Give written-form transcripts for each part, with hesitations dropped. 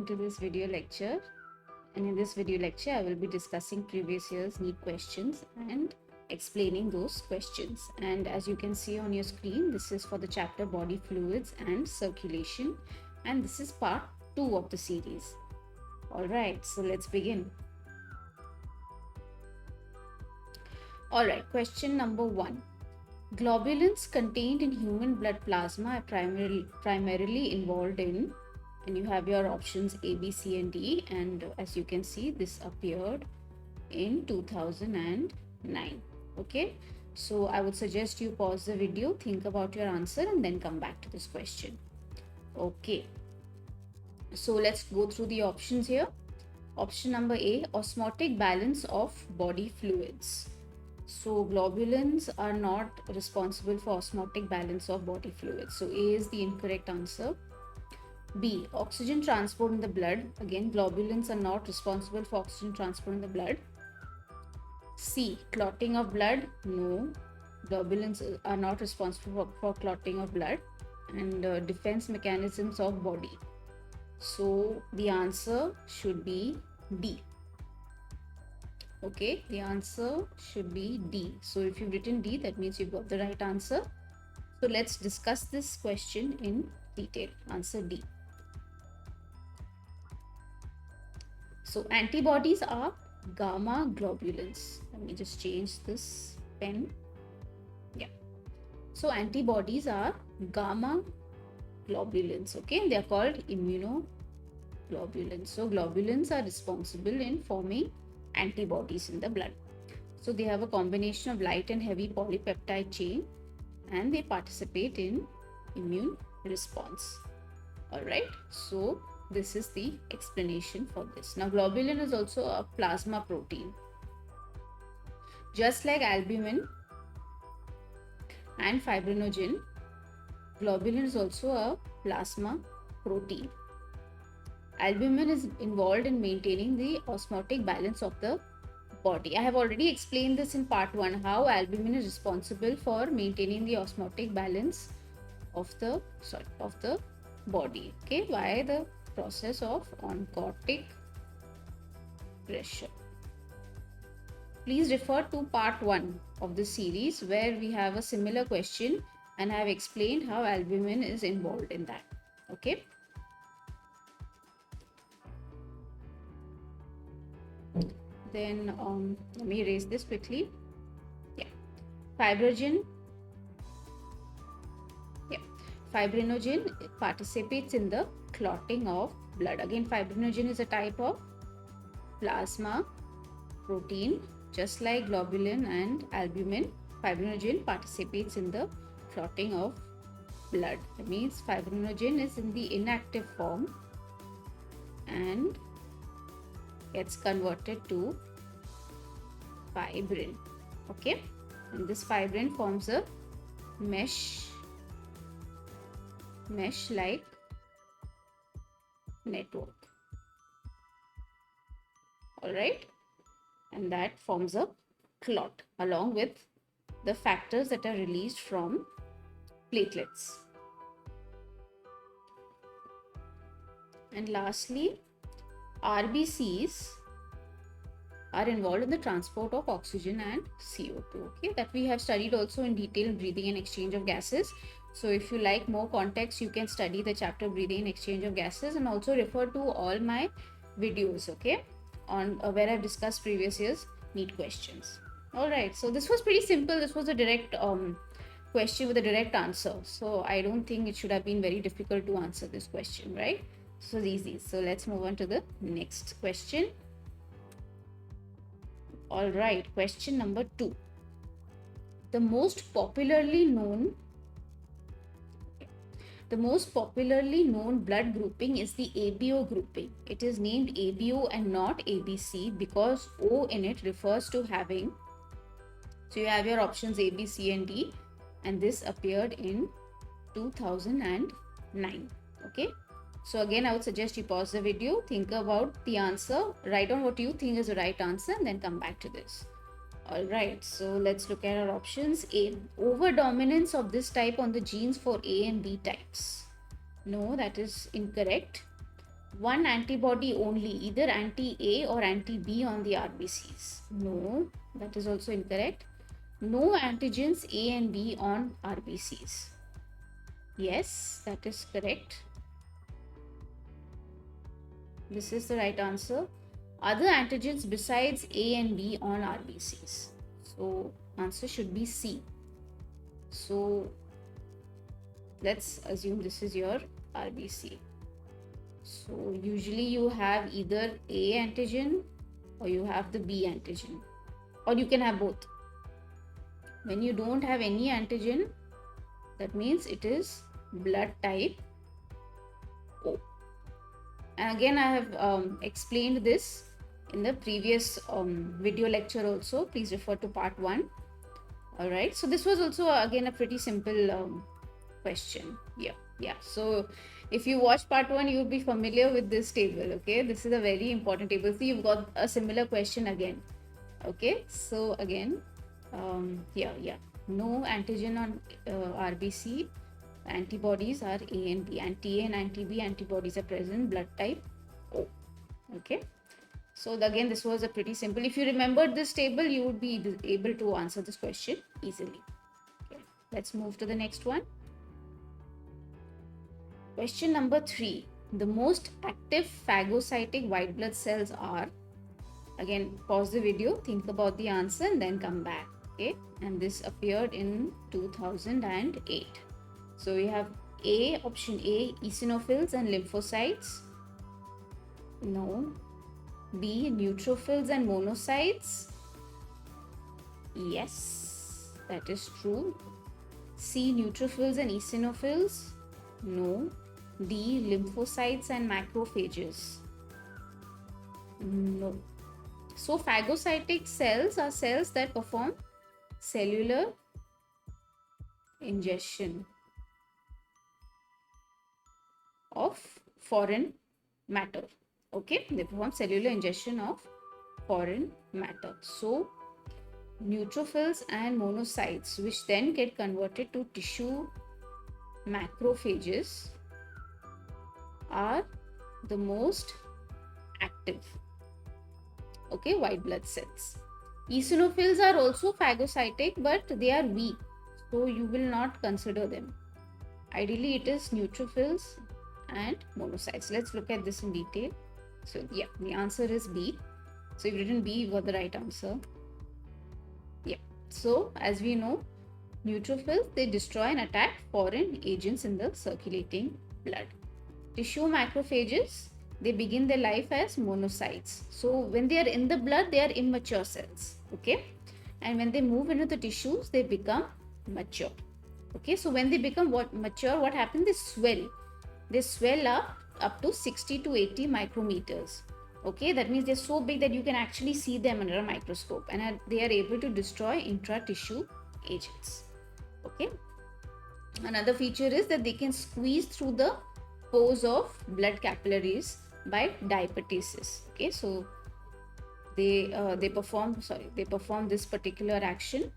to this video lecture. And in this video lecture, I will be discussing previous year's NEET questions and explaining those questions. And as you can see on your screen, this is for the chapter Body Fluids and Circulation. And this is part 2 of the series. Alright, so let's begin. Alright, question number 1. Globulins contained in human blood plasma are primarily involved in, and you have your options A, B, C, and D. And as you can see, this appeared in 2009. Okay, so I would suggest you pause the video, think about your answer, and then come back to this question. Okay, so let's go through the options here. Option number A, osmotic balance of body fluids. So globulins are not responsible for osmotic balance of body fluids. So A is the incorrect answer. B, oxygen transport in the blood. Again, globulins are not responsible for oxygen transport in the blood. C, clotting of blood. No, globulins are not responsible for clotting of blood. And defense mechanisms of body. So the answer should be D. Okay, the answer should be D. So if you've written D, that means you've got the right answer. So let's discuss this question in detail. Answer D. So antibodies are gamma globulins. Let me just change this pen. Yeah. So antibodies are gamma globulins. Okay, and they are called immunoglobulins. So globulins are responsible in forming antibodies in the blood. So they have a combination of light and heavy polypeptide chain, and they participate in immune response. All right, so this is the explanation for this. Now globulin is also a plasma protein. Just like albumin and fibrinogen, globulin is also a plasma protein. Albumin is involved in maintaining the osmotic balance of the body. I have already explained this in part 1, how albumin is responsible for maintaining the osmotic balance of the body, okay, by the process of oncotic pressure. Please refer to part 1 of the series where we have a similar question and I have explained how albumin is involved in that. Okay. Then let me erase this quickly. Yeah, fibrinogen participates in the clotting of blood. Again, fibrinogen is a type of plasma protein. Just like globulin and albumin, fibrinogen participates in the clotting of blood. That means fibrinogen is in the inactive form and gets converted to fibrin. Okay, and this fibrin forms a mesh-like network. All right, and that forms a clot along with the factors that are released from platelets. And lastly, RBCs are involved in the transport of oxygen and CO2. Okay, that we have studied also in detail in breathing and exchange of gases. So if you like more context, you can study the chapter breathing and exchange of gases and also refer to all my videos, okay, on where I've discussed previous year's NEET questions. All right, so this was pretty simple. This was a direct question with a direct answer. So I don't think it should have been very difficult to answer this question, right? So easy. So let's move on to the next question. All right, question number 2. The most popularly known blood grouping is the ABO grouping. It is named ABO and not ABC because O in it refers to having. So you have your options A, B, C, and D, and this appeared in 2009. Okay. So again, I would suggest you pause the video, think about the answer, write down what you think is the right answer, and then come back to this. All right, so let's look at our options. A, overdominance of this type on the genes for A and B types. No, that is incorrect. One antibody only, either anti-A or anti-B on the RBCs. No, that is also incorrect. No antigens A and B on RBCs. Yes, that is correct. This is the right answer. Other antigens besides A and B on RBCs. So answer should be C. So let's assume this is your RBC. So usually you have either A antigen or you have the B antigen, or you can have both. When you don't have any antigen, that means it is blood type O. And again, I have explained this in the previous video lecture also. Please refer to part 1. All right. So this was also again a pretty simple question. Yeah. So if you watch part 1, you will be familiar with this table. Okay. This is a very important table. See, you've got a similar question again. Okay. So again, yeah. No antigen on RBC. Antibodies are A and B. Anti-A and anti-B antibodies are present. Blood type O. Okay. So again, this was a pretty simple. If you remembered this table, you would be able to answer this question easily. Okay. Let's move to the next one. Question number 3. The most active phagocytic white blood cells are, again, pause the video, think about the answer and then come back. Okay. And this appeared in 2008. So we have A, option A, eosinophils and lymphocytes. No. B, neutrophils and monocytes. Yes, that is true. C, neutrophils and eosinophils. No. D, lymphocytes and macrophages. No. So phagocytic cells are cells that perform cellular ingestion of foreign matter. Okay, they perform cellular ingestion of foreign matter. So neutrophils and monocytes, which then get converted to tissue macrophages, are the most active, okay, white blood cells. Eosinophils are also phagocytic, but they are weak, so you will not consider them. Ideally, it is neutrophils and monocytes. Let's look at this in detail. So yeah, the answer is B. So you've written B, you got the right answer. Yeah. So as we know, neutrophils, they destroy and attack foreign agents in the circulating blood. Tissue macrophages, they begin their life as monocytes. So when they are in the blood, they are immature cells. Okay. And when they move into the tissues, they become mature. Okay. So when they become mature, what happens? They swell. They swell up to 60 to 80 micrometers. Okay, that means they're so big that you can actually see them under a microscope, and they are able to destroy intra-tissue agents. Okay. Another feature is that they can squeeze through the pores of blood capillaries by diapetesis. Okay, so they perform this particular action,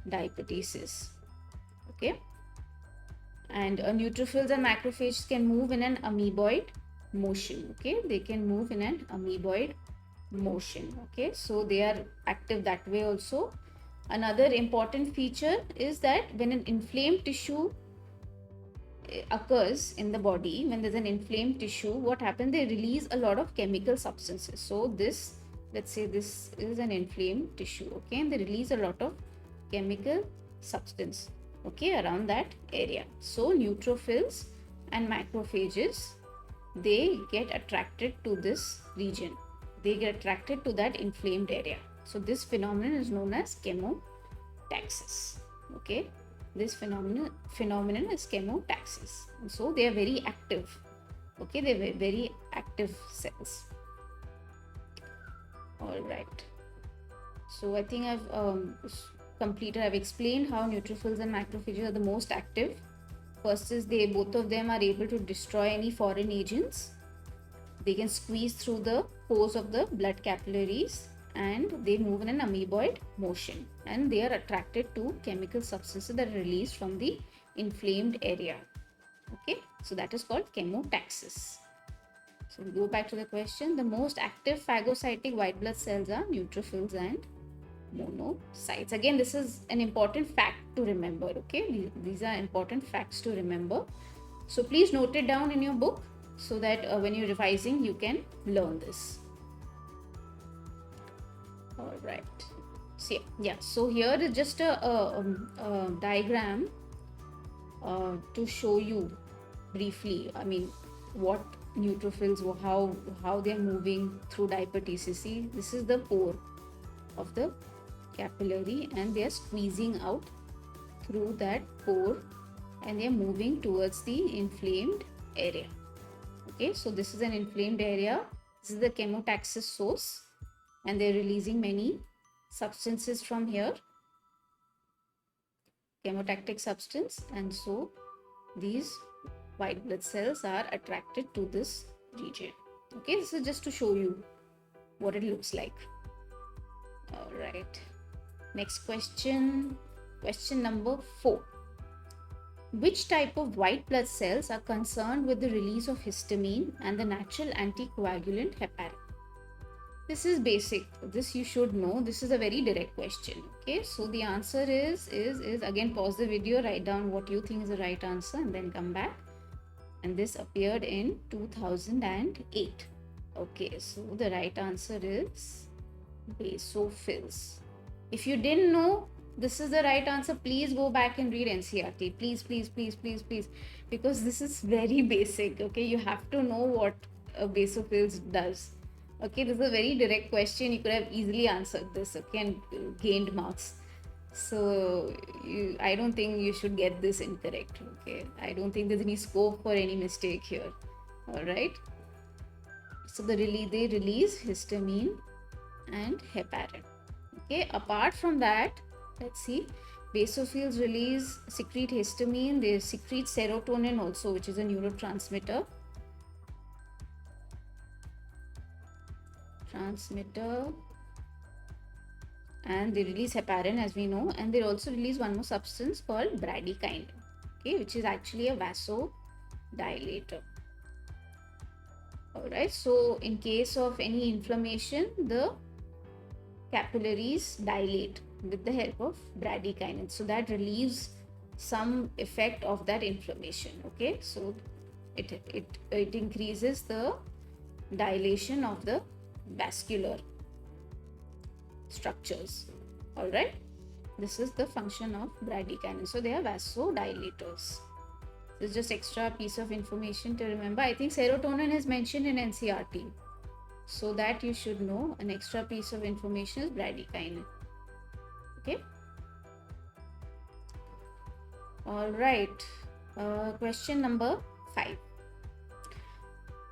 diapetesis. Okay. And neutrophils and macrophages can move in an amoeboid motion. Okay, they can move in an amoeboid motion. Okay, so they are active that way also. Another important feature is that when an inflamed tissue occurs in the body, when there's an inflamed tissue, what happens? They release a lot of chemical substances. So this, let's say this is an inflamed tissue. Okay, and they release a lot of chemical substance, okay, around that area. So neutrophils and macrophages, they get attracted to this region. They get attracted to that inflamed area. So this phenomenon is known as chemotaxis. Okay, this phenomenon is chemotaxis. And so they are very active. Okay, they are very active cells. All right. So I think I've I've explained how neutrophils and macrophages are the most active. First is both of them are able to destroy any foreign agents. They can squeeze through the pores of the blood capillaries, and they move in an amoeboid motion, and they are attracted to chemical substances that are released from the inflamed area. Okay, so that is called chemotaxis. So we go back to the question. The most active phagocytic white blood cells are neutrophils and monocytes. Again, this is an important fact to remember. Okay, these are important facts to remember. So please note it down in your book so that when you're revising, you can learn this. All right. So yeah. So here is just a diagram to show you briefly. I mean, what neutrophils, how they are moving through diapetes. See, this is the pore of the capillary, and they are squeezing out through that pore, and they are moving towards the inflamed area. Okay, so this is an inflamed area. This is the chemotaxis source, and they're releasing many substances from here, chemotactic substance, and so these white blood cells are attracted to this region. Okay, this is just to show you what it looks like. All right, next question. Question number 4. Which type of white blood cells are concerned with the release of histamine and the natural anticoagulant heparin? This is basic. This you should know. This is a very direct question. Okay, so the answer is again, pause the video, write down what you think is the right answer, and then come back. And this appeared in 2008. Okay, so the right answer is basophils. If you didn't know this is the right answer, please go back and read NCERT. Please, because this is very basic. Okay, you have to know what basophils does. Okay, this is a very direct question. You could have easily answered this, okay, and gained marks. So I don't think you should get this incorrect. Okay, I don't think there's any scope for any mistake here. All right. So they release histamine and heparin. Okay, apart from that, let's see, basophils secrete histamine. They secrete serotonin also, which is a neurotransmitter. And they release heparin, as we know, and they also release one more substance called bradykinin, okay, which is actually a vasodilator. All right, so in case of any inflammation, the capillaries dilate with the help of bradykinin, so that relieves some effect of that inflammation. Okay, so it increases the dilation of the vascular structures. All right, this is the function of bradykinin. So they are vasodilators. This is just extra piece of information to remember. I think serotonin is mentioned in NCERT, so that you should know. An extra piece of information is bradykinin. Okay. All right. Question number 5.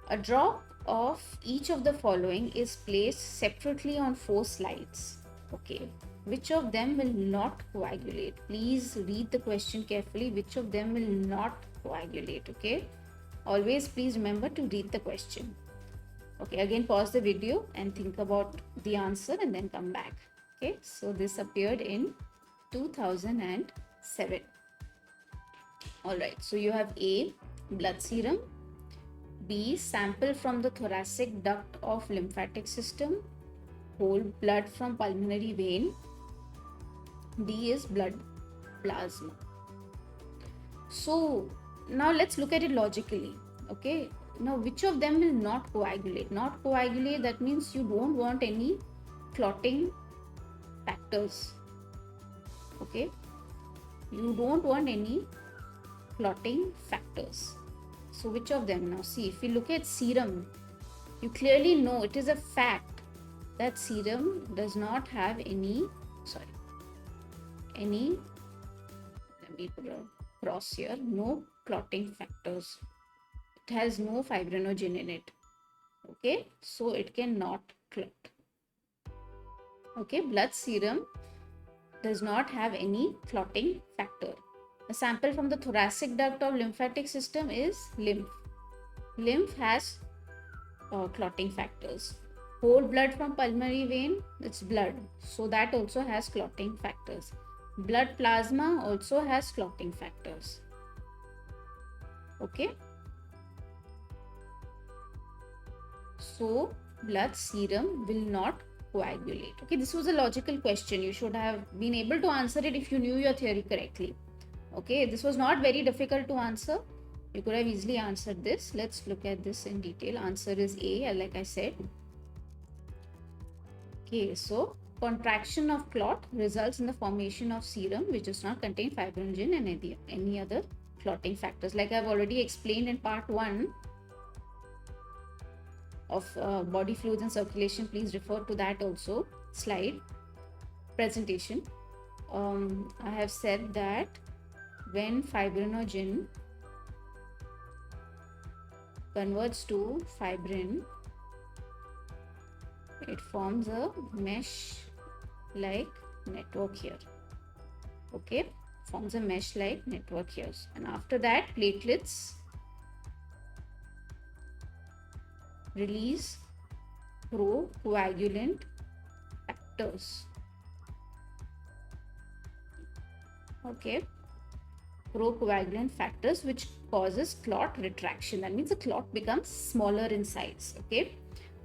A drop of each of the following is placed separately on 4 slides. Okay, which of them will not coagulate? Please read the question carefully. Which of them will not coagulate? Okay, always please remember to read the question. Okay, again, pause the video and think about the answer and then come back. Okay, so this appeared in 2007. All right, so you have A, blood serum; B, sample from the thoracic duct of lymphatic system; whole blood from pulmonary vein; D is blood plasma. So now let's look at it logically. Okay, now which of them will not coagulate? Not coagulate, that means you don't want any clotting factors. Okay, you don't want any clotting factors. So which of them? Now see, if you look at serum, you clearly know it is a fact that serum does not have any, let me put a cross here, no clotting factors. It has no fibrinogen in it. Okay, so it cannot clot. Okay, blood serum does not have any clotting factor. A sample from the thoracic duct of lymphatic system is lymph. Lymph has clotting factors. Whole blood from pulmonary vein, it's blood, so that also has clotting factors. Blood plasma also has clotting factors. Okay. so blood serum will not coagulate. Okay, this was a logical question. You should have been able to answer it if you knew your theory correctly. Okay, this was not very difficult to answer. You could have easily answered this. Let's look at this in detail. Answer is A, like I said. Okay, so contraction of clot results in the formation of serum which does not contain fibrinogen and any other clotting factors. Like I've already explained in part 1 of body fluids and circulation, please refer to that also slide presentation. I have said that when fibrinogen converts to fibrin, it forms a mesh like network here. Okay, forms a mesh like network here, and after that platelets release procoagulant factors. Okay, procoagulant factors which causes clot retraction. That means the clot becomes smaller in size. Okay,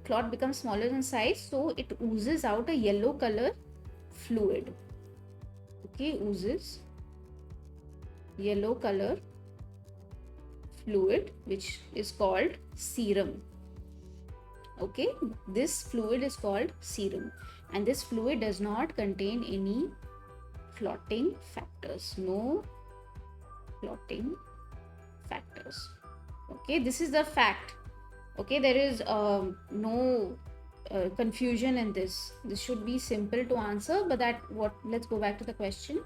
clot becomes smaller in size, so it oozes out a yellow color fluid. Okay, oozes yellow color fluid which is called serum. Okay, this fluid is called serum, and this fluid does not contain any clotting factors. No clotting factors. Okay, this is the fact. Okay, there is no confusion in this. This should be simple to answer, but let's go back to the question.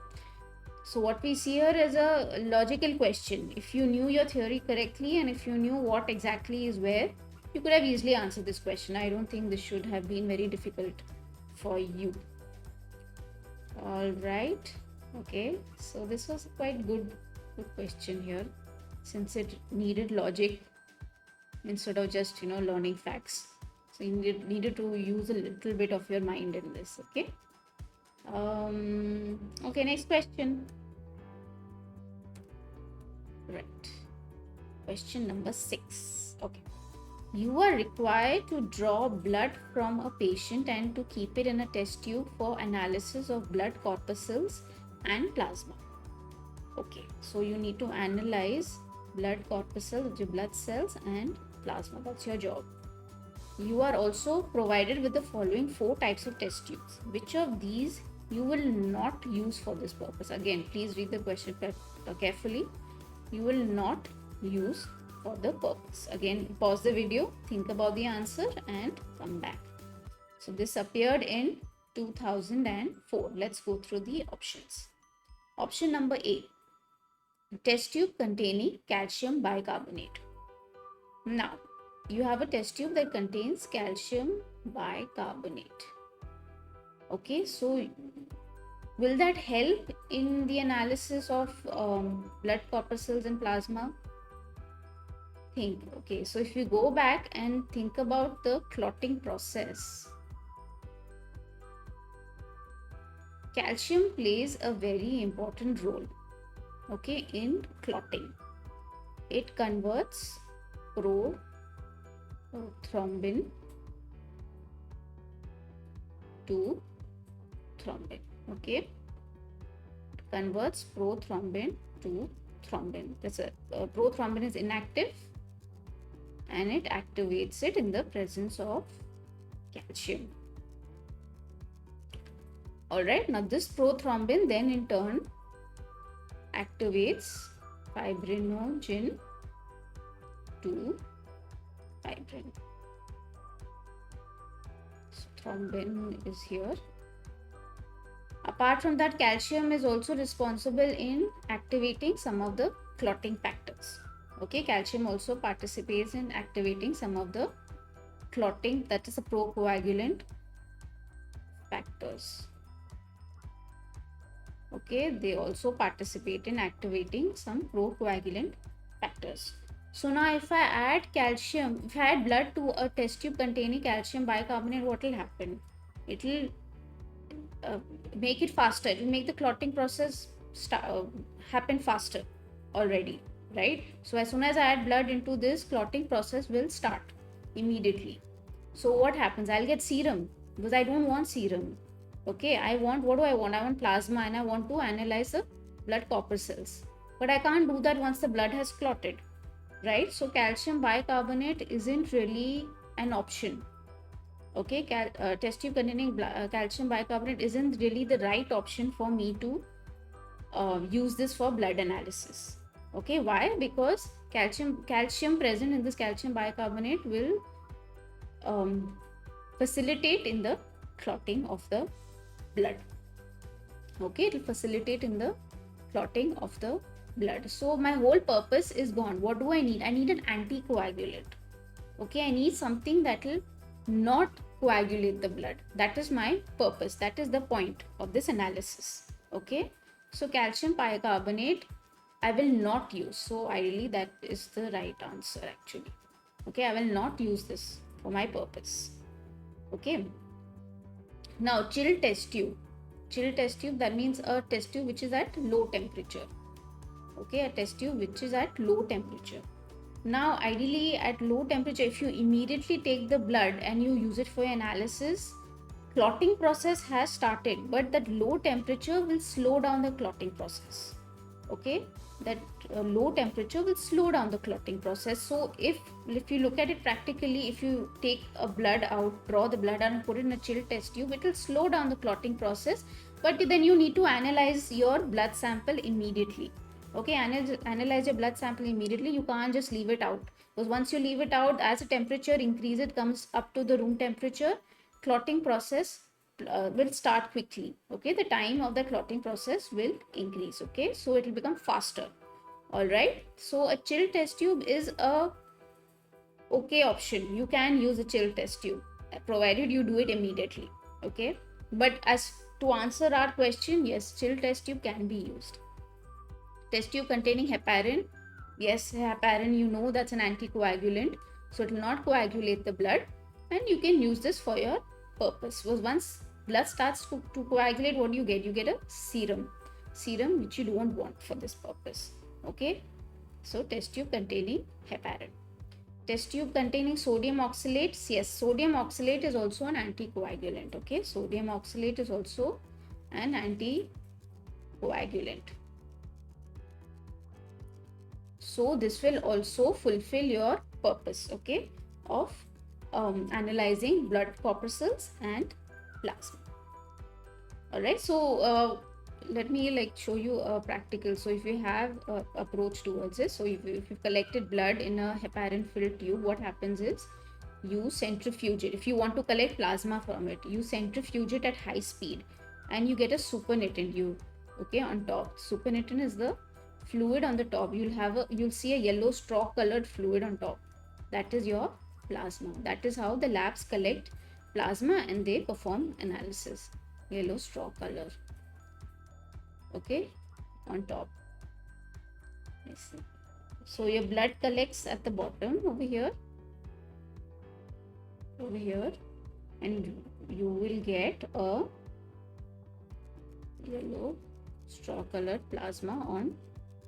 So what we see here is a logical question. If you knew your theory correctly and if you knew what exactly is where, you could have easily answered this question. I don't think this should have been very difficult for you. All right. Okay, so this was a quite good question here, since it needed logic instead of just learning facts. So you needed to use a little bit of your mind in this. Okay. Okay, next question. Right. Question number 6. Okay. You are required to draw blood from a patient and to keep it in a test tube for analysis of blood corpuscles and plasma. Okay, so you need to analyze blood corpuscles, your blood cells and plasma. That's your job. You are also provided with the following 4 types of test tubes. Which of these you will not use for this purpose? Again, please read the question carefully. You will not use for the purpose. Again, pause the video, think about the answer and come back. So this appeared in 2004. Let's go through the options. Option number A, test tube containing calcium bicarbonate. Now, you have a test tube that contains calcium bicarbonate. Okay, so will that help in the analysis of blood corpuscles and plasma? Think. Okay, so if you go back and think about the clotting process, calcium plays a very important role, okay, in clotting. It converts prothrombin to thrombin. Okay, it converts prothrombin to thrombin. That's prothrombin is inactive and it activates it in the presence of calcium. Alright, now this prothrombin then in turn activates fibrinogen to fibrin. So thrombin is here. Apart from that, calcium is also responsible in activating some of the clotting factors. Okay, calcium also participates in activating some of the clotting, that is the procoagulant factors. Okay, they also participate in activating some procoagulant factors. So now if I add calcium, if I add blood to a test tube containing calcium bicarbonate, what will happen? It will make it faster. It will make the clotting process happen faster already, right? So as soon as I add blood into this, clotting process will start immediately. So what happens? I'll get serum because I don't want serum. Okay, what do I want? I want plasma and I want to analyze the blood corpuscles. But I can't do that once the blood has clotted, right? So calcium bicarbonate isn't really an option. Okay, test tube containing calcium bicarbonate isn't really the right option for me to use this for blood analysis. Okay, why? Because calcium present in this calcium bicarbonate will um, facilitate in the clotting of the blood. Okay, it will facilitate in the clotting of the blood. So my whole purpose is gone. What do I need? I need an anticoagulant. Okay, I need something that will not coagulate the blood. That is my purpose. That is the point of this analysis. Okay, so calcium bicarbonate I will not use. So ideally that is the right answer actually. Okay, I will not use this for my purpose. Okay, now chill test tube. Chill test tube, that means a test tube which is at low temperature. Okay, a test tube which is at low temperature. Now ideally at low temperature, if you immediately take the blood and you use it for your analysis, clotting process has started, but that low temperature will slow down the clotting process. Okay, that low temperature will slow down the clotting process. So if you look at it practically, if you take a blood out, draw the blood out and put it in a chill test tube, it will slow down the clotting process, but then you need to analyze your blood sample immediately. Okay, analyze your blood sample immediately. You can't just leave it out, because once you leave it out, as the temperature increases, it comes up to the room temperature, clotting process will start quickly. Okay, the time of the clotting process will increase. Okay, so it will become faster. All right, so a chill test tube is a okay option. You can use a chill test tube provided you do it immediately. Okay, but as to answer our question, yes, chill test tube can be used. Test tube containing heparin, yes, heparin, you know that's an anticoagulant, so it will not coagulate the blood, and you can use this for your purpose. Because once blood starts to coagulate, what do you get? You get a serum which you don't want for this purpose. Okay, so test tube containing heparin. Test tube containing sodium oxalate, yes, sodium oxalate is also an anticoagulant. Okay, sodium oxalate is also an anticoagulant. So this will also fulfill your purpose, okay, of analyzing blood corpuscles and plasma. All right, so let me show you a practical. So if you have approach towards this, so if you've collected blood in a heparin filled tube, what happens is you centrifuge it. If you want to collect plasma from it, you centrifuge it at high speed and you get a supernatant tube. Okay, on top, supernatant is the fluid on the top. You'll see a yellow straw colored fluid on top. That is your plasma. That is how the labs collect plasma and they perform analysis. Yellow straw color. Okay, on top. So your blood collects at the bottom over here, and you will get a yellow straw colored plasma on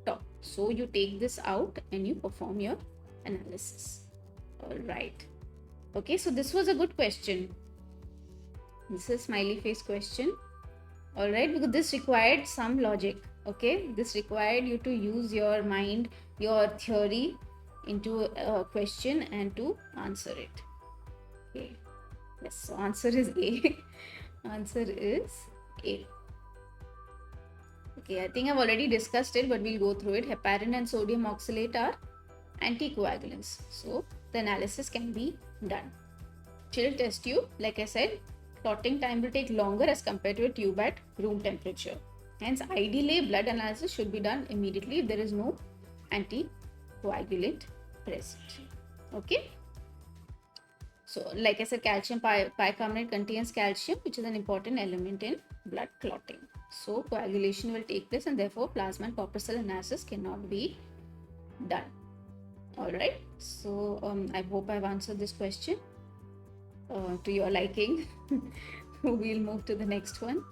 top. So you take this out and you perform your analysis. All right. Okay, so this was a good question. This is smiley face question. All right, because this required some logic. Okay, this required you to use your mind, your theory into a question and to answer it. Okay, yes, so answer is A. Answer is A. Okay, I think I've already discussed it, but we'll go through it. Heparin and sodium oxalate are anticoagulants, so the analysis can be done. Chill test tube, like I said, clotting time will take longer as compared to a tube at room temperature. Hence, ideally, blood analysis should be done immediately if there is no anticoagulant present. Okay. So, like I said, calcium bicarbonate contains calcium, which is an important element in blood clotting. So, coagulation will take place and therefore plasma and corpuscle analysis cannot be done. Alright, so I hope I've answered this question to your liking. We'll move to the next one.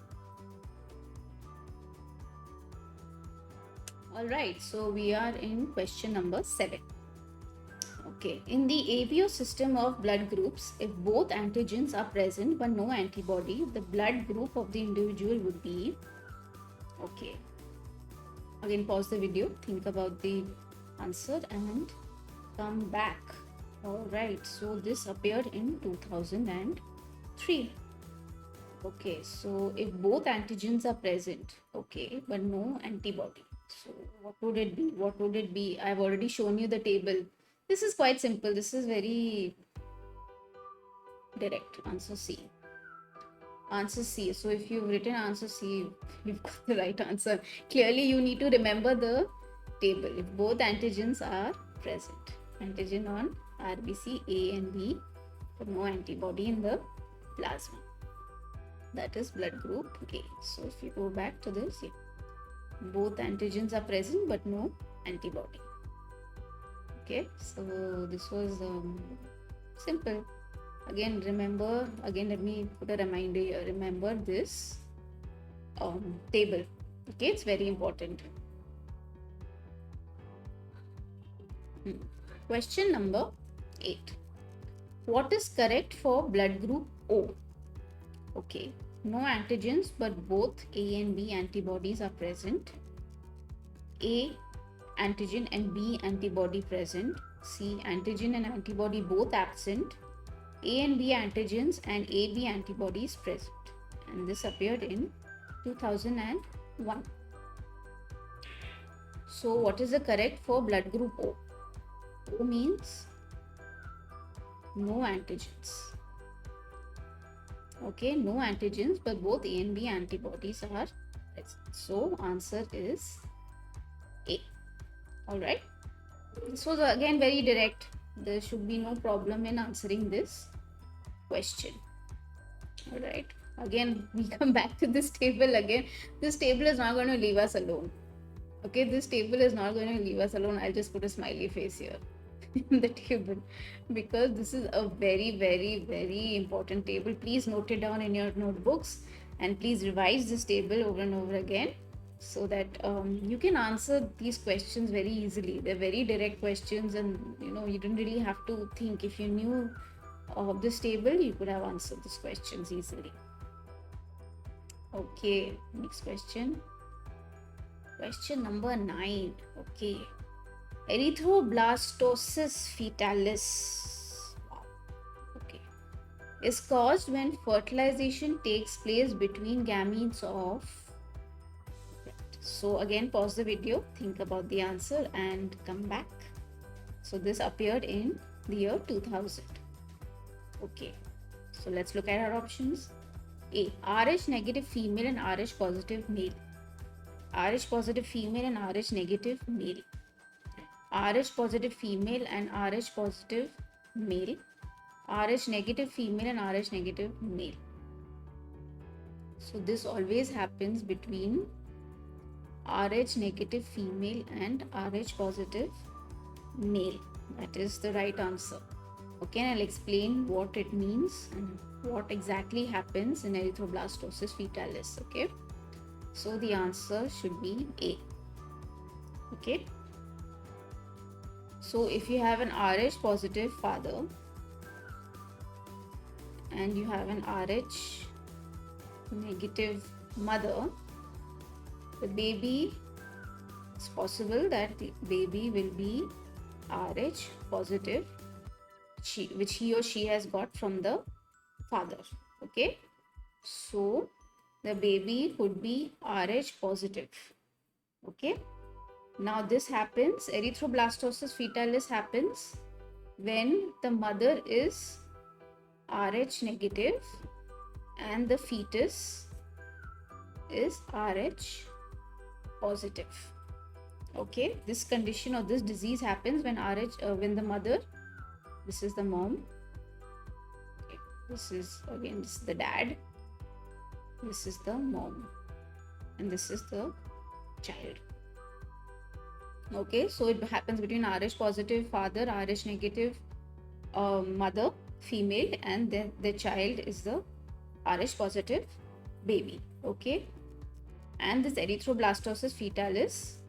Alright, so we are in question number 7. Okay, in the ABO system of blood groups, if both antigens are present but no antibody, the blood group of the individual would be. Okay, again pause the video, think about the answer and come back. All right, so this appeared in 2003. Okay, so if both antigens are present, okay, but no antibody, so what would it be? What would it be? I've already shown you the table. This is quite simple. This is very direct. Answer C. Answer C. So if you've written answer C, you've got the right answer. Clearly, you need to remember the table. If both antigens are present, antigen on RBC A and B, but no antibody in the plasma. That is blood group A. So if you go back to this, yeah, both antigens are present but no antibody. Okay, so this was simple. Again, remember, again let me put a reminder here. Remember this table. Okay, it's very important. Question number 8. What is correct for blood group O? Okay, no antigens but both A and B antibodies are present. A antigen and B antibody present. C antigen and antibody both absent. A and B antigens and AB antibodies present. And this appeared in 2001. So what is the correct for blood group O? O means no antigens. Okay, no antigens but both A and B antibodies are present. So answer is A. Alright. This was again very direct. There should be no problem in answering this question. Alright. Again, we come back to this table again. This table is not going to leave us alone. Okay, this table is not going to leave us alone. I'll just put a smiley face here in the table because this is a very, very, very important table. Please note it down in your notebooks and please revise this table over and over again so that you can answer these questions very easily. They're very direct questions and you don't really have to think. If you knew of this table, you could have answered these questions easily. Okay, next question. Question number 9. Okay. Erythroblastosis fetalis. Wow. Okay. Is caused when fertilization takes place between gametes of. So again, pause the video, think about the answer and come back. So this appeared in the year 2000. Okay. So let's look at our options. A. Rh negative female and Rh positive male. Rh positive female and Rh negative male. Rh positive female and Rh positive male. Rh negative female and Rh negative male. So this always happens between Rh negative female and Rh positive male. That is the right answer. Okay, and I'll explain what it means and what exactly happens in erythroblastosis fetalis. Okay, so the answer should be A. Okay, so if you have an Rh positive father and you have an Rh negative mother, the baby, it's possible that the baby will be Rh positive, which he or she has got from the father. Okay, so the baby could be Rh positive. Okay, now this happens, erythroblastosis fetalis happens when the mother is Rh negative and the fetus is Rh positive. Okay, this condition or this disease happens when when the mother, this is the mom, okay, this is the dad, this is the mom, and this is the child. Okay, so it happens between Rh positive father, Rh negative mother, female, and then the child is the Rh positive baby. Okay, and this erythroblastosis fetalis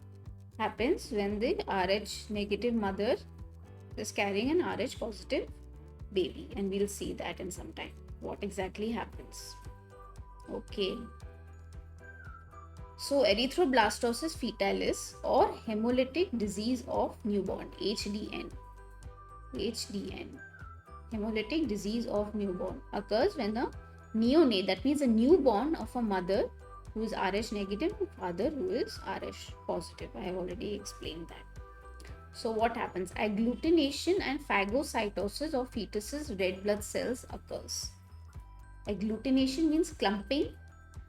happens when the Rh negative mother is carrying an Rh positive baby, and we'll see that in some time what exactly happens. Okay. So erythroblastosis fetalis or hemolytic disease of newborn, HDN. HDN, hemolytic disease of newborn, occurs when a neonate, that means a newborn of a mother who is Rh negative and father who is Rh positive. I have already explained that. So what happens? Agglutination and phagocytosis of fetus's red blood cells occurs. Agglutination means clumping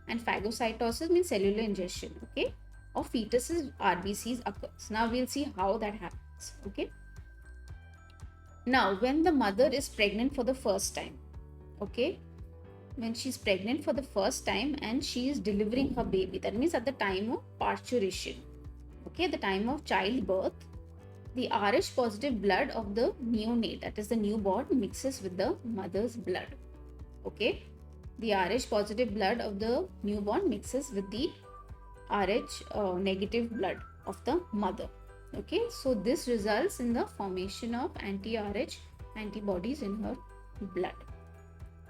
and phagocytosis means cellular ingestion, okay, of fetus's RBCs occurs. Now we'll see how that happens, okay. Now when the mother is pregnant for the first time, okay, when she's pregnant for the first time and she is delivering her baby, that means at the time of parturition, okay, the time of childbirth, the Rh positive blood of the neonate, that is the newborn, mixes with the mother's blood, okay. The Rh positive blood of the newborn mixes with the Rh negative blood of the mother, okay. So this results in the formation of anti-Rh antibodies in her blood,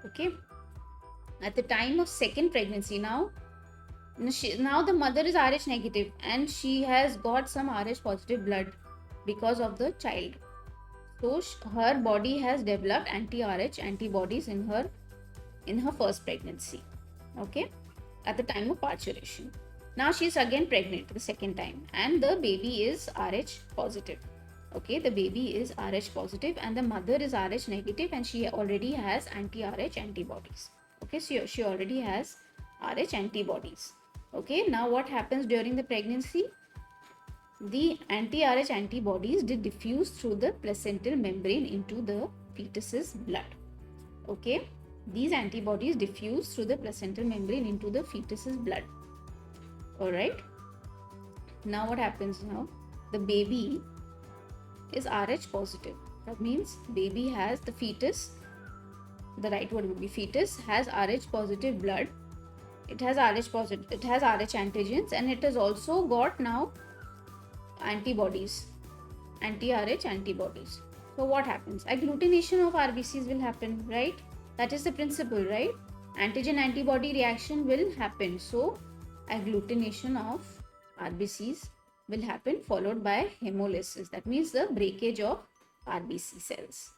okay. At the time of second pregnancy, now the mother is Rh negative and she has got some Rh positive blood because of the child. So her body has developed anti-Rh antibodies in her first pregnancy, okay, at the time of parturition. Now she is again pregnant the second time and the baby is Rh positive, okay. The baby is Rh positive and the mother is Rh negative and she already has anti-Rh antibodies, okay. So she already has Rh antibodies, okay. Now what happens during the pregnancy? The anti-Rh antibodies did diffuse through the placental membrane into the fetus's blood, okay. These antibodies diffuse through the placental membrane into the fetus's blood, alright. Now what happens now? The baby is Rh positive. That means baby has, the fetus, the right word would be fetus, has Rh positive blood. It has Rh positive, it has Rh antigens, and it has also got now antibodies, anti-Rh antibodies. So what happens? Agglutination of RBCs will happen, right? That is the principle, right? Antigen antibody reaction will happen. So agglutination of RBCs will happen, followed by hemolysis. That means the breakage of RBC cells.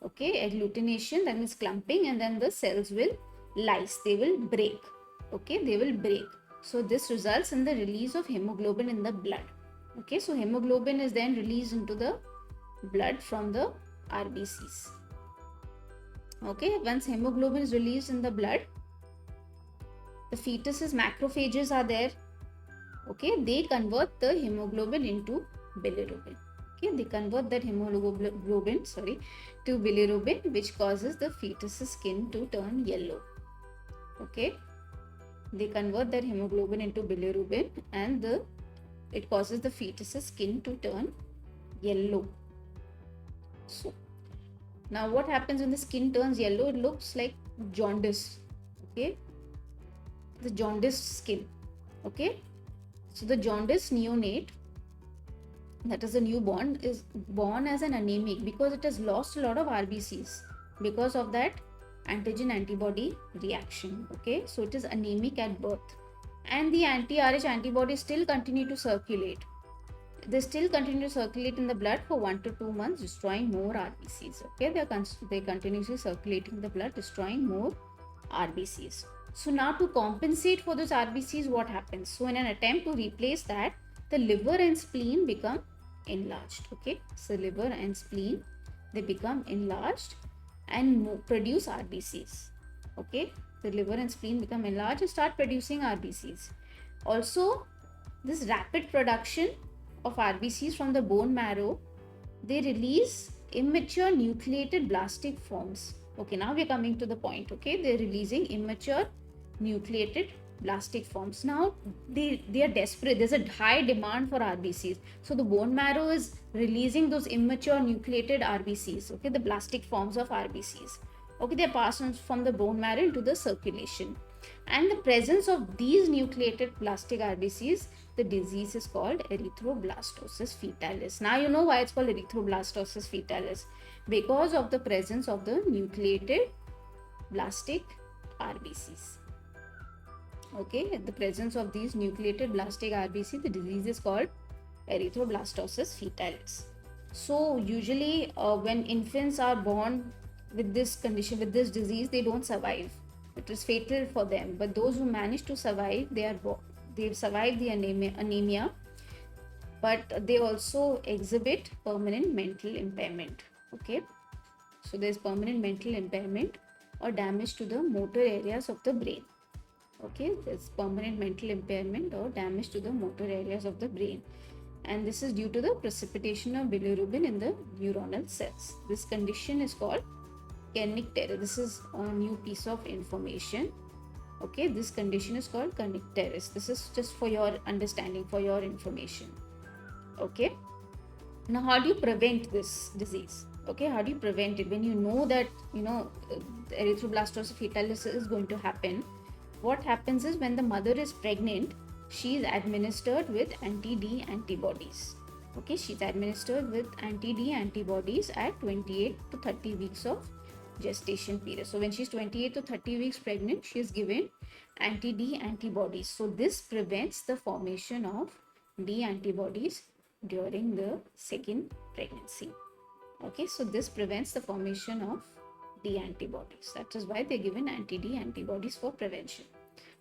Okay, agglutination, that means clumping, and then the cells will lyse. They will break. Okay, they will break. So this results in the release of hemoglobin in the blood. Okay, so hemoglobin is then released into the blood from the RBCs. Okay, once hemoglobin is released in the blood, the fetus's macrophages are there. Okay, they convert the hemoglobin into bilirubin. Okay, they convert that hemoglobin, to bilirubin, which causes the fetus's skin to turn yellow. Okay, they convert that hemoglobin into bilirubin, and it causes the fetus's skin to turn yellow. So now what happens when the skin turns yellow? It looks like jaundice, okay, the jaundiced skin, okay. So the jaundiced neonate, that is a newborn, is born as an anemic because it has lost a lot of RBCs because of that antigen antibody reaction, okay. So it is anemic at birth, and the anti-Rh antibodies still continue to circulate. They still continue to circulate in the blood for 1 to 2 months, destroying more RBCs. Okay, they continuously circulating in the blood, destroying more RBCs. So now to compensate for those RBCs, what happens? So in an attempt to replace that, the liver and spleen become enlarged. Okay, so liver and spleen, they become enlarged and produce RBCs. Okay, the liver and spleen become enlarged and start producing RBCs. Also, this rapid production of RBCs from the bone marrow, they release immature nucleated blastic forms. Okay, now we're coming to the point. Okay, they're releasing immature nucleated blastic forms. Now they are desperate. There's a high demand for RBCs, so the bone marrow is releasing those immature nucleated RBCs. Okay, the blastic forms of RBCs. Okay, they're passed on from the bone marrow into the circulation. And the presence of these nucleated plastic RBCs, the disease is called erythroblastosis fetalis. Now you know why it's called erythroblastosis fetalis, because of the presence of the nucleated plastic RBCs. Okay, at the presence of these nucleated plastic RBC, the disease is called erythroblastosis fetalis. So usually when infants are born with this condition, with this disease, they don't survive. It is fatal for them. But those who manage to survive, they've survived the anemia, but they also exhibit permanent mental impairment. Okay, so there's permanent mental impairment or damage to the motor areas of the brain. Okay, there's permanent mental impairment or damage to the motor areas of the brain, and this is due to the precipitation of bilirubin in the neuronal cells. This condition is called kernicterus. This is a new piece of information. Okay, this condition is called kernicterus. This is just for your understanding, for your information. Okay, now how do you prevent this disease? Okay, how do you prevent it when you know that erythroblastosis fetalis is going to happen? What happens is, when the mother is pregnant, she is administered with anti-D antibodies. Okay, she's administered with anti-D antibodies at 28 to 30 weeks of gestation period. So when she's 28 to 30 weeks pregnant, she is given anti-D antibodies. So this prevents the formation of D antibodies during the second pregnancy. Okay, so this prevents the formation of D antibodies. That is why they're given anti-D antibodies for prevention.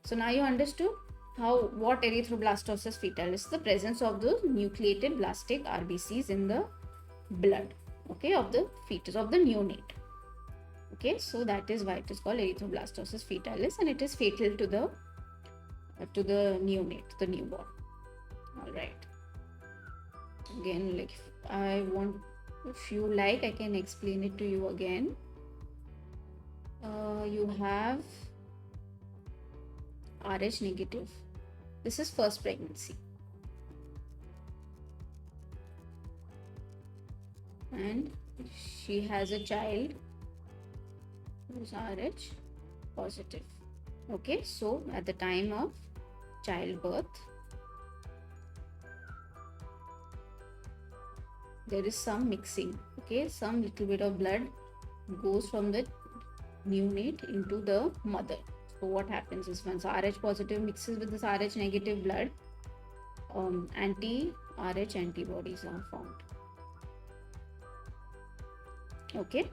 So now you understood what erythroblastosis fetalis is: the presence of those nucleated plastic RBCs in the blood, okay, of the fetus, of the neonate. Okay, so that is why it is called erythroblastosis fetalis, and it is fatal to the neonate, the newborn. All right. Again, like, if you like, I can explain it to you again. You have Rh negative. This is first pregnancy, and she has a child who's Rh positive. Okay, so at the time of childbirth, there is some mixing. Okay, some little bit of blood goes from the neonate into the mother. So what happens is, once Rh positive mixes with this Rh negative blood, anti-Rh antibodies are formed. Okay,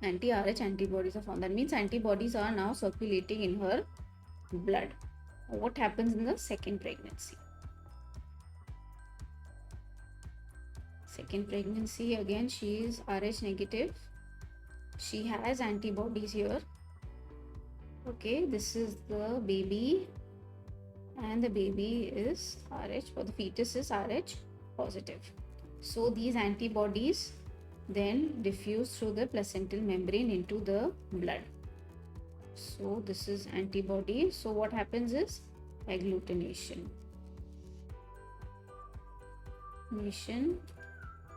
anti-Rh antibodies are formed. That means antibodies are now circulating in her blood. What happens in the second pregnancy? Second pregnancy, again, she is Rh negative. She has antibodies here. Okay, this is the baby, and the baby is Rh, for the fetus is Rh positive. So these antibodies then diffuse through the placental membrane into the blood. So this is antibody. So what happens is agglutination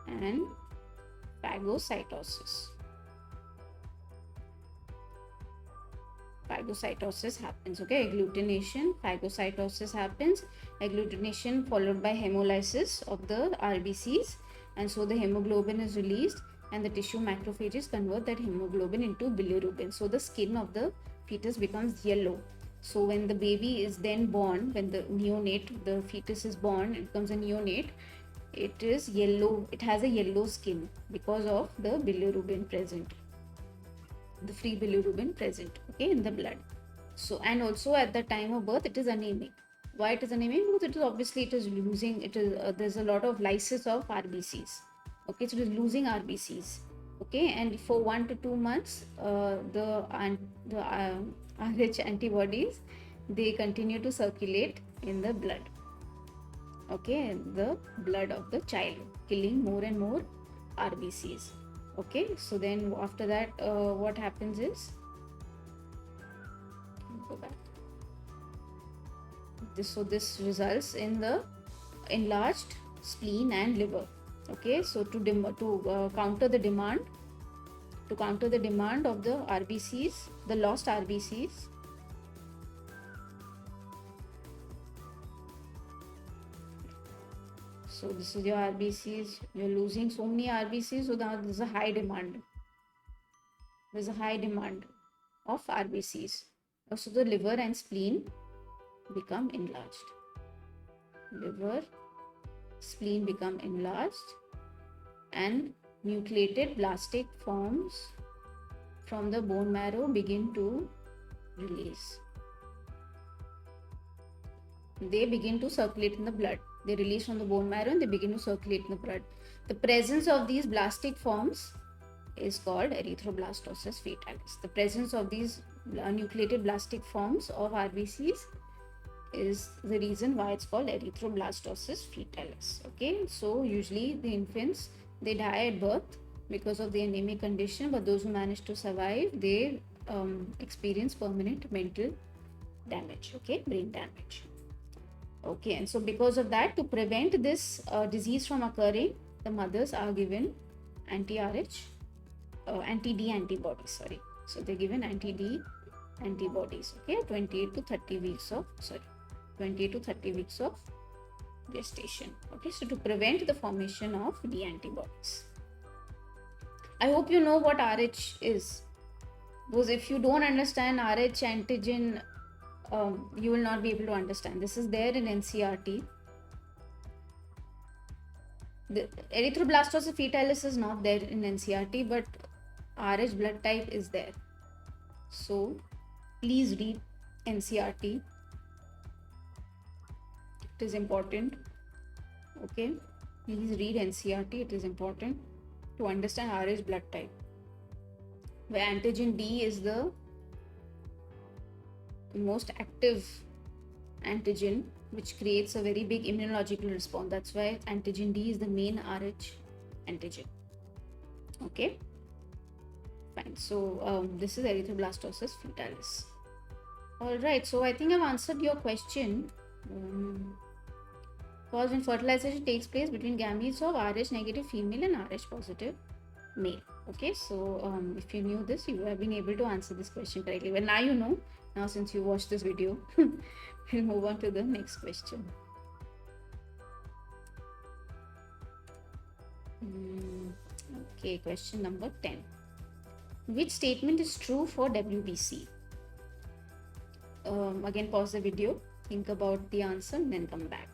and phagocytosis. Phagocytosis happens. Okay, agglutination, phagocytosis happens. Agglutination followed by hemolysis of the RBCs, and so the hemoglobin is released, and the tissue macrophages convert that hemoglobin into bilirubin. So the skin of the fetus becomes yellow. So when the baby is then born, when the fetus is born, it becomes a neonate. It is yellow. It has a yellow skin because of the bilirubin present, the free bilirubin present, okay, in the blood. So, and also at the time of birth, it is anemic. Why it is anemic? Because it is losing. There's a lot of lysis of RBCs. Okay, so it is losing RBCs. Okay, and for 1 to 2 months, the Rh antibodies, they continue to circulate in the blood. Okay, in the blood of the child, killing more and more RBCs. Okay, so then after that, what happens is, go back. This results in the enlarged spleen and liver. Okay, so to counter the demand of the RBCs, the lost RBCs, So this is your RBCs. You're losing so many RBCs, so now there's a high demand. There's a high demand of RBCs. So the liver and spleen become enlarged. Liver, spleen become enlarged, and nucleated blastic forms from the bone marrow begin to release. They begin to circulate in the blood. They release from the bone marrow and they begin to circulate in the blood. The presence of these blastic forms is called erythroblastosis fetalis. The presence of these nucleated blastic forms of RBCs is the reason why it's called erythroblastosis fetalis. Okay, so usually the infants, they die at birth because of the anemic condition, but those who manage to survive, they experience permanent mental damage, okay, brain damage. Okay, and so because of that, to prevent this disease from occurring, the mothers are given anti-D antibodies, sorry. So they're given anti-D antibodies, okay, 28 to 30 weeks of gestation. Okay, so to prevent the formation of D antibodies. I hope you know what RH is, because if you don't understand RH antigen, you will not be able to understand. This is there in NCERT. The erythroblastosis fetalis is not there in NCERT, but RH blood type is there. So please read NCERT. It is important. Okay, please read NCERT. It is important to understand RH blood type, where antigen D is the most active antigen, which creates a very big immunological response. That's why antigen D is the main RH antigen. Okay, fine. So this is erythroblastosis fetalis. All right, so I think I've answered your question. Cause when fertilization takes place between gametes of RH negative female and RH positive male. Okay, so if you knew this, you would have been able to answer this question correctly. Well, now you know. Now since you watched this video, we'll move on to the next question. Okay, question number 10. Which statement is true for WBC? Again, pause the video, think about the answer, and then come back.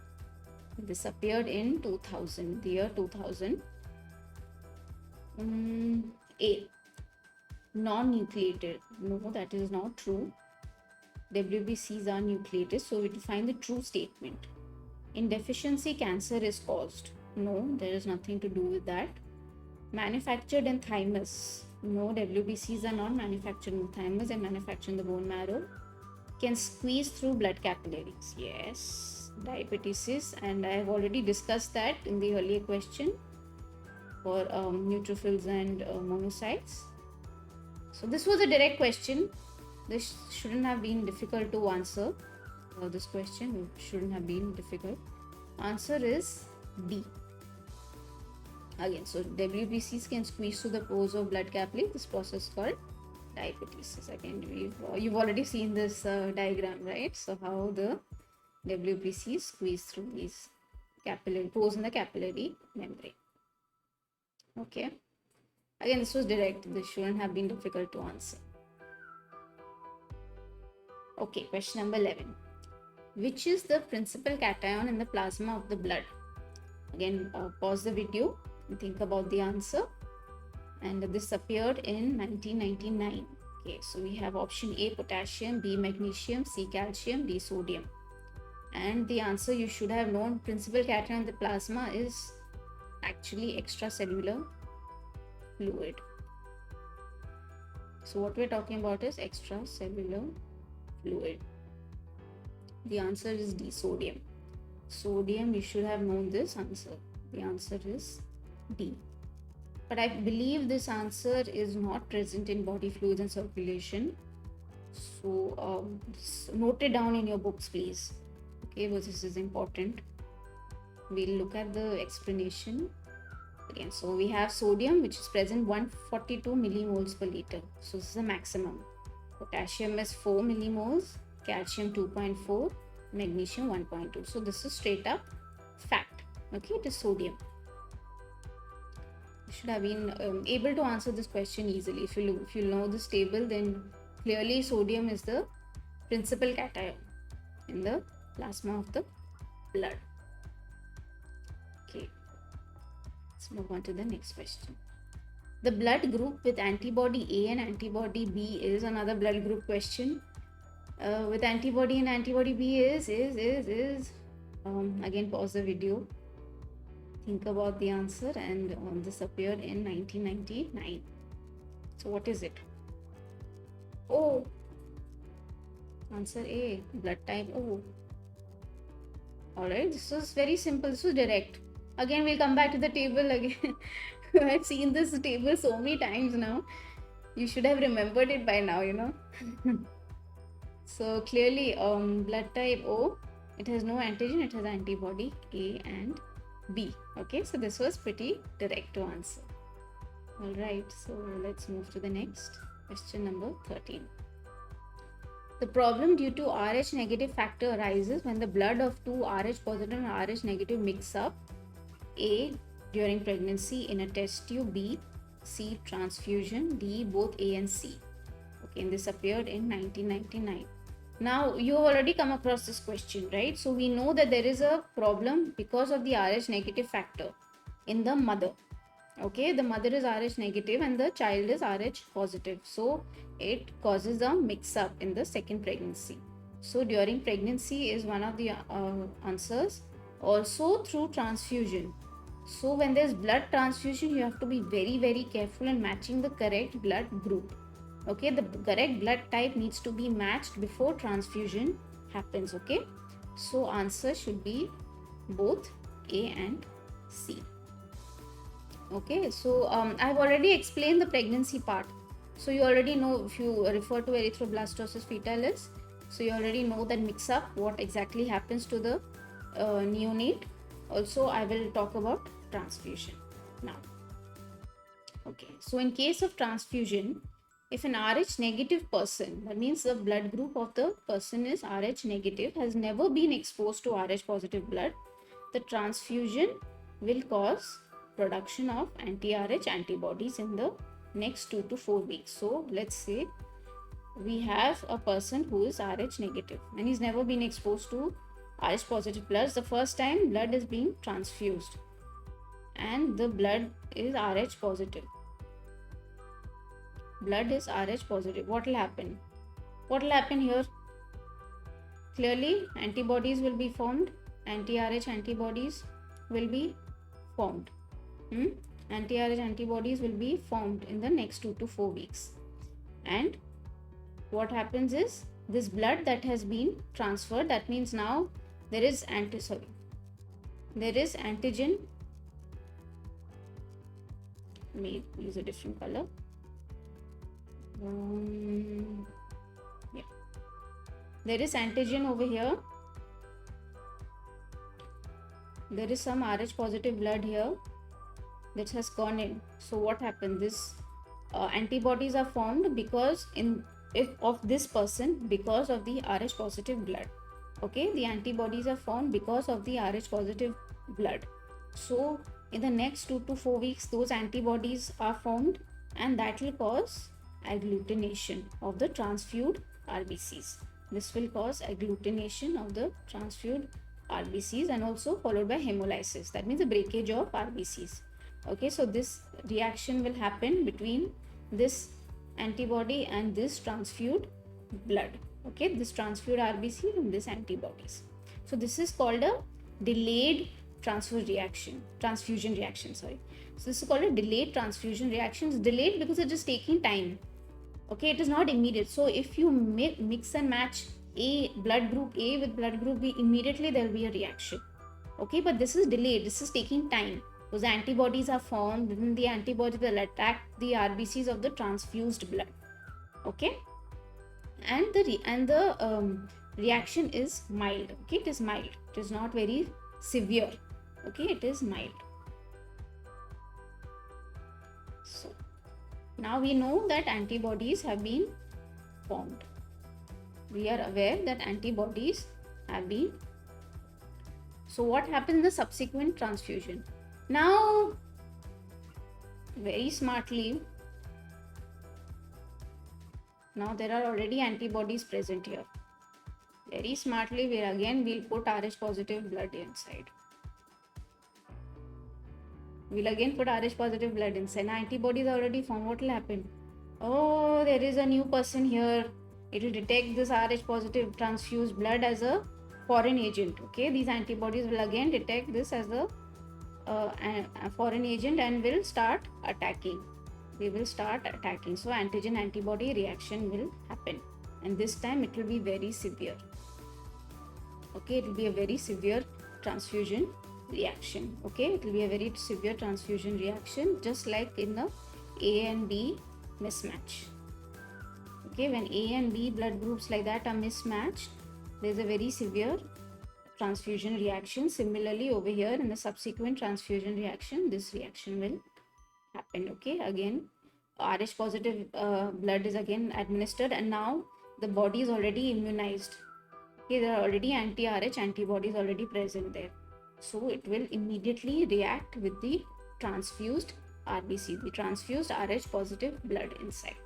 This appeared in 2000, the year 2000. A. Non-nucleated. No, that is not true. WBCs are nucleated, so we define the true statement. In deficiency, cancer is caused. No, there is nothing to do with that. Manufactured in thymus. No, WBCs are not manufactured in the thymus and manufactured in the bone marrow. Can squeeze through blood capillaries. Yes. Diabetes, and I have already discussed that in the earlier question for neutrophils and monocytes. So this was a direct question. This shouldn't have been difficult to answer. This question shouldn't have been difficult. Answer is D. Again, so WBCs can squeeze through the pores of blood capillary. This process is called diabetes. Again, you've already seen this diagram, right? So how the WBCs squeeze through these capillary pores in the capillary membrane. Okay. Again, this was direct. This shouldn't have been difficult to answer. Okay, question number 11. Which is the principal cation in the plasma of the blood? Again, pause the video and think about the answer. And this appeared in 1999. Okay, so we have option A, potassium, B, magnesium, C, calcium, D, sodium. And the answer you should have known, principal cation in the plasma is actually extracellular fluid. So what we're talking about is extracellular fluid. The answer is D, sodium. Sodium, you should have known this answer. The answer is D. But I believe this answer is not present in body fluids and circulation. So note it down in your books, please. Okay, because this is important. We'll look at the explanation again. So we have sodium, which is present 142 millimoles per liter. So this is the maximum. Potassium is 4 millimoles, calcium 2.4, magnesium 1.2. So this is straight up fact. Okay, it is sodium. You should have been able to answer this question easily. If you know this table, then clearly sodium is the principal cation in the plasma of the blood. Okay, let's move on to the next question. The blood group with antibody A and antibody B is another blood group question. With antibody and antibody B is again pause the video, think about the answer, and this appeared in 1999. So what is it? O. Answer A, blood type O. Alright, this was very simple, this was direct. Again, we'll come back to the table again. I've seen this table so many times now. You should have remembered it by now, you know. So clearly, blood type O, it has no antigen, it has antibody A and B. Okay, so this was pretty direct to answer. Alright, so let's move to the next question, number 13. The problem due to Rh negative factor arises when the blood of two Rh positive and Rh negative mix up. A, during pregnancy in a test tube. B, C, transfusion. D, both A and C. Okay, and this appeared in 1999. Now, you have already come across this question, right? So, we know that there is a problem because of the Rh negative factor in the mother. Okay, the mother is Rh negative and the child is Rh positive. So, it causes a mix up in the second pregnancy. So, during pregnancy is one of the answers. Also through transfusion. So, when there's blood transfusion, you have to be very, very careful in matching the correct blood group. Okay, the correct blood type needs to be matched before transfusion happens. Okay, so answer should be both A and C. Okay, so I've already explained the pregnancy part. So you already know, if you refer to erythroblastosis fetalis, so you already know that mix up, what exactly happens to the neonate. Also, I will talk about transfusion now. Okay, so in case of transfusion, if an Rh negative person, that means the blood group of the person is Rh negative, has never been exposed to Rh positive blood, the transfusion will cause production of anti-Rh antibodies in the next 2 to 4 weeks. So let's say we have a person who is Rh negative and he's never been exposed to Rh positive blood. The first time blood is being transfused and the blood is Rh positive. Blood is Rh positive. What will happen? What will happen here? Clearly, antibodies will be formed. Anti-Rh antibodies will be formed. Anti-Rh antibodies will be formed in the next 2 to 4 weeks. And what happens is, this blood that has been transferred, that means now there is antigen. Let me use a different color. Yeah, there is antigen over here. There is some Rh positive blood here that has gone in. So what happened? This antibodies are formed because of this person, because of the Rh positive blood. Okay, the antibodies are formed because of the Rh positive blood. So in the next 2 to 4 weeks, those antibodies are formed and that will cause agglutination of the transfused RBCs. This will cause agglutination of the transfused RBCs and also followed by hemolysis. That means the breakage of RBCs. Okay, so this reaction will happen between this antibody and this transfused blood. Okay, this transfused RBCs and this antibodies. So this is called a delayed transfusion reaction. So this is called a delayed transfusion reaction. It's delayed because it is taking time. Okay, it is not immediate. So if you mix and match blood group A with blood group B, immediately there will be a reaction. Okay, but this is delayed. This is taking time. Those antibodies are formed, then the antibodies will attack the RBCs of the transfused blood. Okay, and the reaction is mild. Okay, it is mild. It is not very severe. Okay, it is mild. So now we know that antibodies have been formed. We are aware that antibodies have been So what happens in the subsequent transfusion? Now, very smartly, now there are already antibodies present here. Very smartly, we'll put Rh positive blood inside. We'll again put Rh positive blood inside. Now antibodies are already formed. What will happen? Oh, there is a new person here. It will detect this Rh positive transfused blood as a foreign agent. Okay, these antibodies will again detect this as a foreign agent and will start attacking. They will start attacking. So antigen antibody reaction will happen, and this time it will be very severe. Okay, it will be a very severe transfusion reaction. Okay, it will be a very severe transfusion reaction, just like in the A and B mismatch. Okay, when A and B blood groups like that are mismatched, there is a very severe transfusion reaction. Similarly, over here in the subsequent transfusion reaction, this reaction will happen. Okay, again Rh positive blood is again administered, and now the body is already immunized. Okay, there are already anti-Rh antibodies already present there, so it will immediately react with the transfused RBC, the transfused Rh positive blood inside.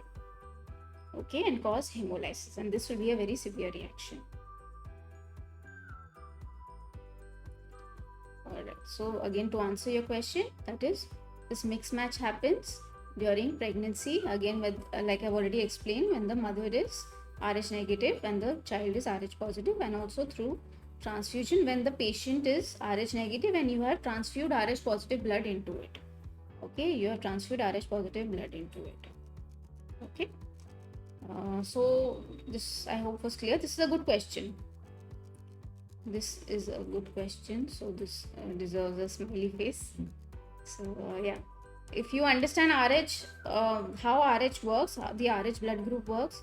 Okay, and cause hemolysis, and this will be a very severe reaction. Alright, so again, to answer your question, that is, this mix match happens during pregnancy, again with like I've already explained, when the mother is Rh negative and the child is Rh positive, and also through transfusion when the patient is Rh negative and you have transfused Rh positive blood into it. Okay, you have transfused Rh positive blood into it. Okay, so this I hope was clear. This is a good question. This is a good question, so this deserves a smiley face. So yeah, if you understand RH, how RH works, how the RH blood group works,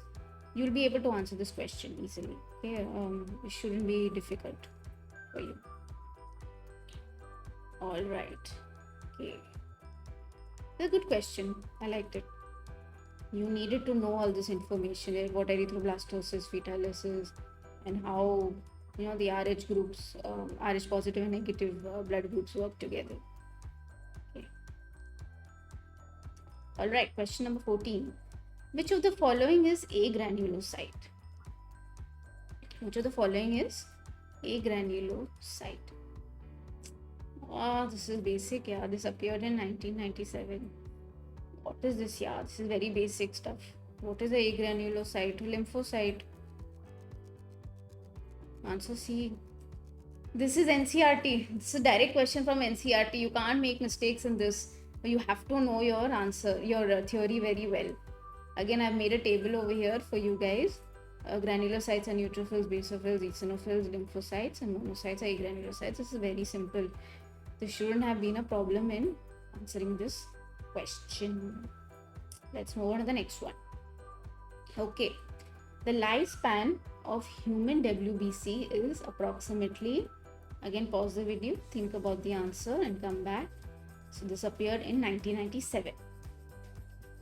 you'll be able to answer this question easily. Okay, it shouldn't be difficult for you. All right. Okay, it's a good question. I liked it. You needed to know all this information, what erythroblastosis, fetalysis, and how the RH groups, RH positive and negative blood groups work together. Okay. All right, question number 14. Which of the following is agranulocyte? Which of the following is agranulocyte? Oh, this is basic, yeah. This appeared in 1997. What is this? Yeah, this is very basic stuff. What is a agranulocyte? Lymphocyte. Answer C. This is NCRT. This is a direct question from NCRT. You can't make mistakes in this. You have to know your answer, your theory very well. Again, I've made a table over here for you guys. Granulocytes are neutrophils, basophils, eosinophils, lymphocytes, and monocytes are agranulocytes. This is very simple. There shouldn't have been a problem in answering this question. Let's move on to the next one. Okay, the lifespan of human WBC is approximately, again pause the video, think about the answer and come back. So this appeared in 1997.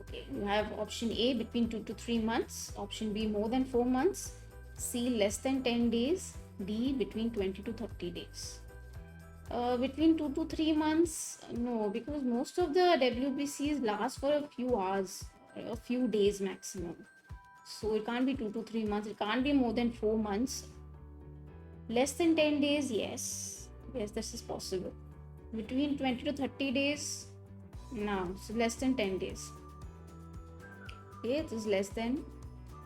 Okay, you have option A between 2 to 3 months, option B more than 4 months, C less than 10 days, D between 20 to 30 days. Between 2 to 3 months, no, because most of the WBCs last for a few hours, a few days maximum. So it can't be 2 to 3 months, it can't be more than 4 months. Less than 10 days, yes, this is possible. Between 20 to 30 days, no, so less than 10 days. Okay, it is less than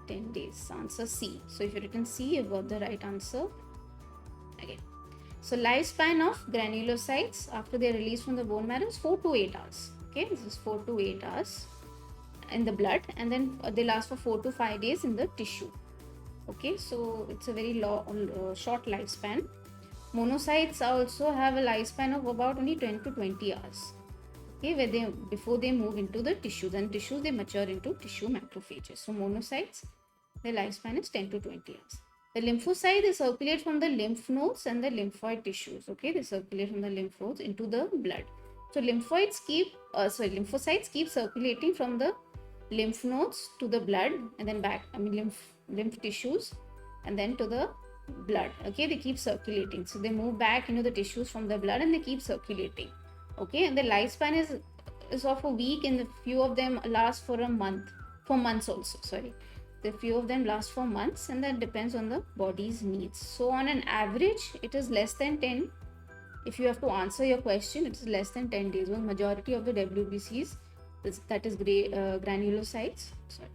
10 days. Answer C. So if you written C, you've got the right answer. Again. So lifespan of granulocytes after they are released from the bone marrow is 4 to 8 hours. Okay, this is 4 to 8 hours in the blood, and then they last for 4 to 5 days in the tissue. Okay, so it's a very short lifespan. Monocytes also have a lifespan of about only 10 to 20 hours. Okay, where before they move into the tissues, and tissues they mature into tissue macrophages. So monocytes, their lifespan is 10 to 20 hours. The lymphocyte, they circulate from the lymph nodes and the lymphoid tissues. Okay, they circulate from the lymph nodes into the blood. So lymphocytes keep circulating from the lymph nodes to the blood and then back. Lymph tissues and then to the blood. Okay, they keep circulating, so they move back into the tissues from the blood and they keep circulating. Okay, and the lifespan is of a week, and the few of them last for a month, for months also, sorry. The few of them last for months, and that depends on the body's needs. So on an average it is less than 10. If you have to answer your question, it is less than 10 days. When majority of the WBCs, that is granulocytes, sorry,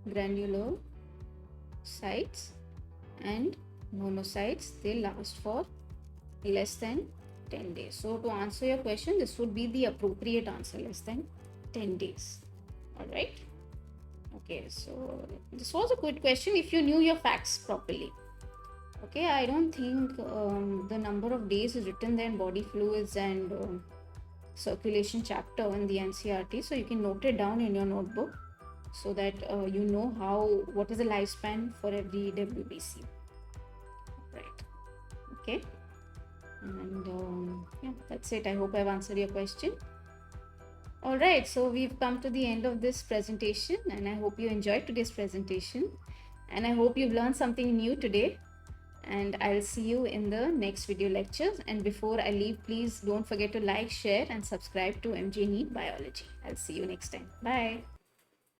granulocytes and monocytes, they last for less than 10 days. So to answer your question, this would be the appropriate answer, less than 10 days. All right. Okay, so this was a good question if you knew your facts properly. Okay, I don't think the number of days is written there in body fluids and circulation chapter in the NCERT, so you can note it down in your notebook so that you know what is the lifespan for every WBC. Right. Okay. And yeah, that's it. I hope I've answered your question. All right, so we've come to the end of this presentation, and I hope you enjoyed today's presentation, and I hope you've learned something new today. And I'll see you in the next video lectures. And before I leave, please don't forget to like, share and subscribe to MJ NEET Biology. I'll see you next time. Bye.